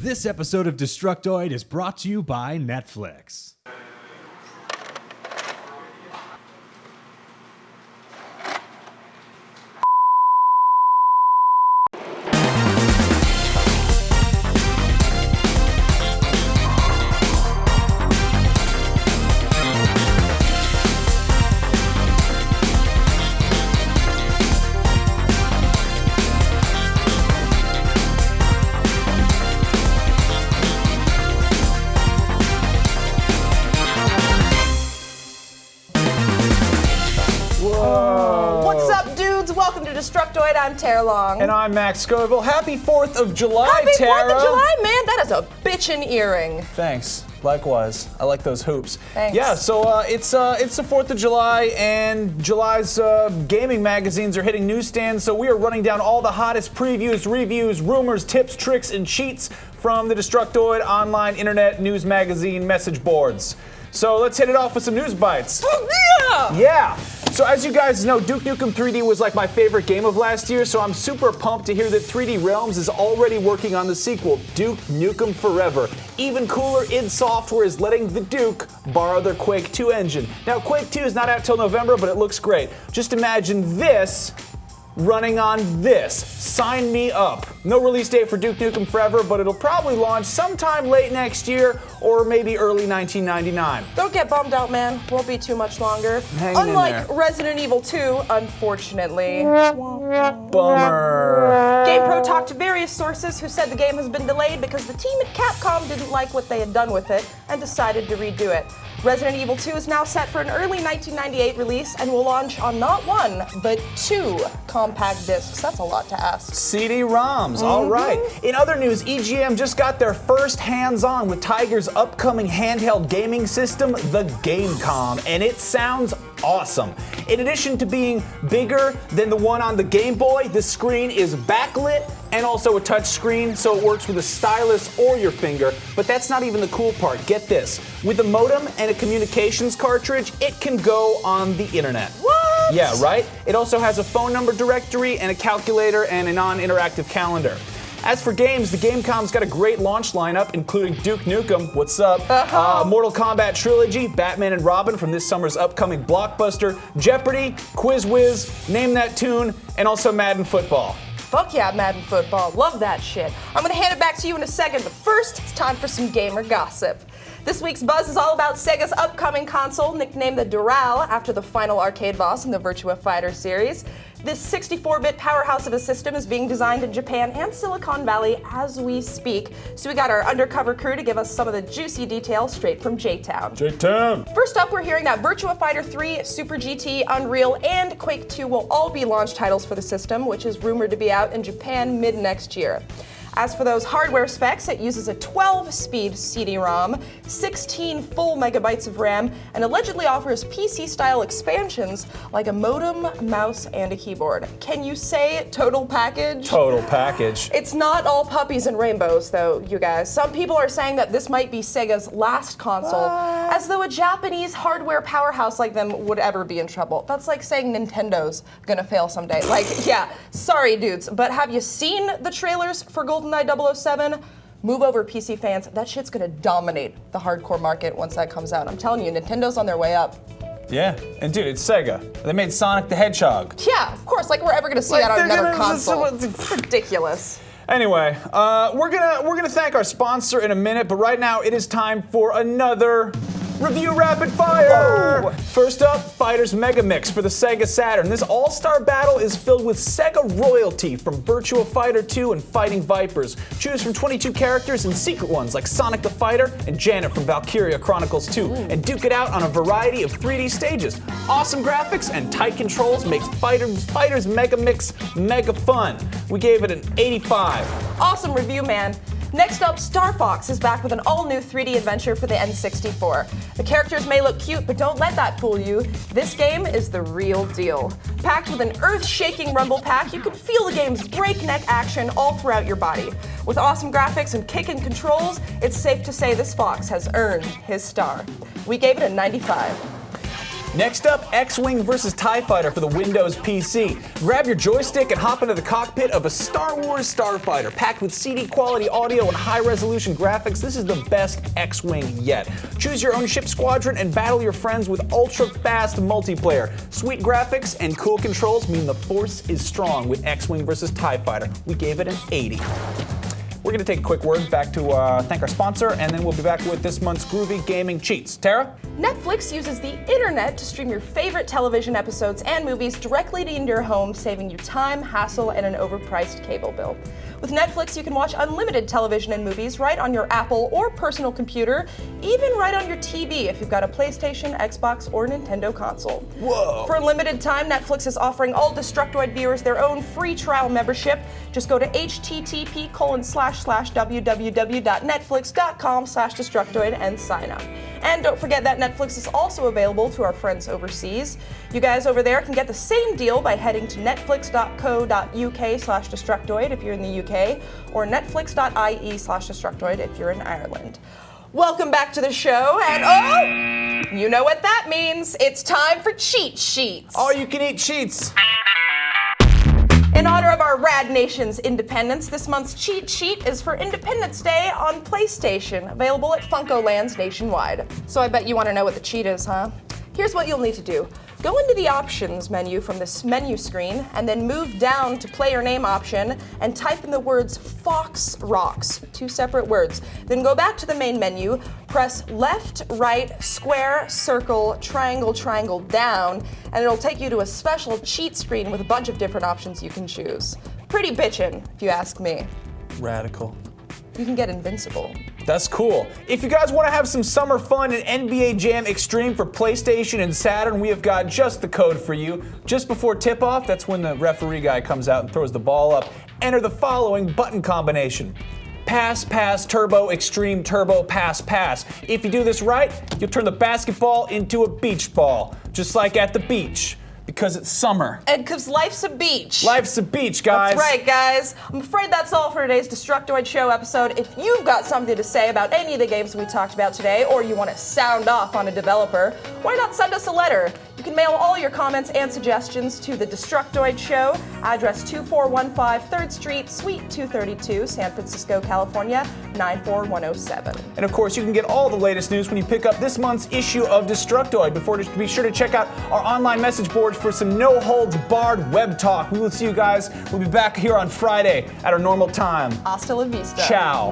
This episode of Destructoid is brought to you by Netflix. Destructoid, I'm Tara Long. And I'm Max Scoville. Happy 4th of July, Happy Tara. 4th of July, man. That is a bitchin' earring. Thanks. Likewise. I like those hoops. Thanks. Yeah, so it's the 4th of July, and July's gaming magazines are hitting newsstands, so we are running down all the hottest previews, reviews, rumors, tips, tricks, and cheats from the Destructoid online internet news magazine message boards. So let's hit it off with some news bites. Oh, yeah! Yeah! So as you guys know, Duke Nukem 3D was like my favorite game of last year, so I'm super pumped to hear that 3D Realms is already working on the sequel, Duke Nukem Forever. Even cooler, id Software is letting the Duke borrow their Quake 2 engine. Now, Quake 2 is not out till November, but it looks great. Just imagine this running on this. Sign me up. No release date for Duke Nukem Forever, but it'll probably launch sometime late next year or maybe early 1999. Don't get bummed out, man. Won't be too much longer. Hanging Unlike in there. Resident Evil 2, unfortunately. Bummer. GamePro talked to various sources who said the game has been delayed because the team at Capcom didn't like what they had done with it and decided to redo it. Resident Evil 2 is now set for an early 1998 release and will launch on not one, but 2 compact discs. That's a lot to ask. CD-ROMs, all right. In other news, EGM just got their first hands-on with Tiger's upcoming handheld gaming system, the Gamecom, and it sounds awesome. In addition to being bigger than the one on the Game Boy, the screen is backlit and also a touch screen, so it works with a stylus or your finger. But that's not even the cool part. Get this. With a modem and a communications cartridge, it can go on the internet. What? Yeah, right? It also has a phone number directory and a calculator and a non-interactive calendar. As for games, the Gamecom's got a great launch lineup, including Duke Nukem, what's up, Mortal Kombat Trilogy, Batman and Robin from this summer's upcoming blockbuster, Jeopardy, Quiz Whiz, Name That Tune, and also Madden Football. Fuck yeah, Madden Football. Love that shit. I'm gonna hand it back to you in a second, but first, it's time for some gamer gossip. This week's buzz is all about Sega's upcoming console, nicknamed the Doral after the final arcade boss in the Virtua Fighter series. This 64-bit powerhouse of a system is being designed in Japan and Silicon Valley as we speak. So we got our undercover crew to give us some of the juicy details straight from J-Town. J-Town! First up, we're hearing that Virtua Fighter 3, Super GT, Unreal, and Quake 2 will all be launch titles for the system, which is rumored to be out in Japan mid-next year. As for those hardware specs, it uses a 12-speed CD-ROM, 16 full megabytes of RAM, and allegedly offers PC-style expansions like a modem, mouse, and a keyboard. Can you say total package? Total package. It's not all puppies and rainbows, though, you guys. Some people are saying that this might be Sega's last console, as though a Japanese hardware powerhouse like them would ever be in trouble. That's like saying Nintendo's gonna fail someday. Like, yeah, sorry, dudes, but have you seen the trailers for GoldenEye 007? Move over, PC fans. That shit's gonna dominate the hardcore market once that comes out. I'm telling you, Nintendo's on their way up. Yeah, and dude, it's Sega. They made Sonic the Hedgehog. Yeah, of course, like we're ever gonna see that on another console. It's ridiculous. Anyway, we're gonna thank our sponsor in a minute, but right now it is time for another Review Rapid Fire! Whoa. First up, Fighters Mega Mix for the Sega Saturn. This all-star battle is filled with Sega royalty from Virtua Fighter 2 and Fighting Vipers. Choose from 22 characters and secret ones like Sonic the Fighter and Janet from Valkyria Chronicles 2, and duke it out on a variety of 3D stages. Awesome graphics and tight controls makes Fighters Mega Mix mega fun. We gave it an 85. Awesome review, man. Next up, Star Fox is back with an all-new 3D adventure for the N64. The characters may look cute, but don't let that fool you. This game is the real deal. Packed with an earth-shaking rumble pack, you can feel the game's breakneck action all throughout your body. With awesome graphics and kicking controls, it's safe to say this Fox has earned his star. We gave it a 95. Next up, X-Wing vs. TIE Fighter for the Windows PC. Grab your joystick and hop into the cockpit of a Star Wars starfighter. Packed with CD quality audio and high-resolution graphics, this is the best X-Wing yet. Choose your own ship squadron and battle your friends with ultra-fast multiplayer. Sweet graphics and cool controls mean the Force is strong with X-Wing vs. TIE Fighter. We gave it an 80. We're going to take a quick word back to thank our sponsor, and then we'll be back with this month's Groovy Gaming Cheats. Tara? Netflix uses the internet to stream your favorite television episodes and movies directly into your home, saving you time, hassle, and an overpriced cable bill. With Netflix, you can watch unlimited television and movies right on your Apple or personal computer, even right on your TV if you've got a PlayStation, Xbox, or Nintendo console. Whoa! For a limited time, Netflix is offering all Destructoid viewers their own free trial membership. Just go to http://www.netflix.com/Destructoid and sign up. And don't forget that Netflix is also available to our friends overseas. You guys over there can get the same deal by heading to netflix.co.uk/Destructoid if you're in the UK, or netflix.ie/Destructoid if you're in Ireland. Welcome back to the show, and oh, you know what that means. It's time for Cheat Sheets. All you can eat cheats. In honor of our Rad Nation's independence, this month's cheat sheet is for Independence Day on PlayStation, available at FuncoLands nationwide. So I bet you want to know what the cheat is, huh? Here's what you'll need to do. Go into the options menu from this menu screen and then move down to player name option and type in the words Fox Rocks, 2 separate words. Then go back to the main menu, press left, right, square, circle, triangle down, and it'll take you to a special cheat screen with a bunch of different options you can choose. Pretty bitchin', if you ask me. Radical. You can get invincible. That's cool. If you guys want to have some summer fun in NBA Jam Extreme for PlayStation and Saturn, we have got just the code for you. Just before tip-off, that's when the referee guy comes out and throws the ball up. Enter the following button combination. Pass, pass, turbo, extreme, turbo, pass, pass. If you do this right, you'll turn the basketball into a beach ball, just like at the beach. Because it's summer. And because life's a beach. Life's a beach, guys. That's right, guys. I'm afraid that's all for today's Destructoid Show episode. If you've got something to say about any of the games we talked about today, or you want to sound off on a developer, why not send us a letter? You can mail all your comments and suggestions to the Destructoid Show, address 2415 3rd Street, Suite 232, San Francisco, California, 94107. And of course, you can get all the latest news when you pick up this month's issue of Destructoid. Be sure to check out our online message board for some no-holds-barred web talk. We will see you guys. We'll be back here on Friday at our normal time. Hasta la vista. Ciao.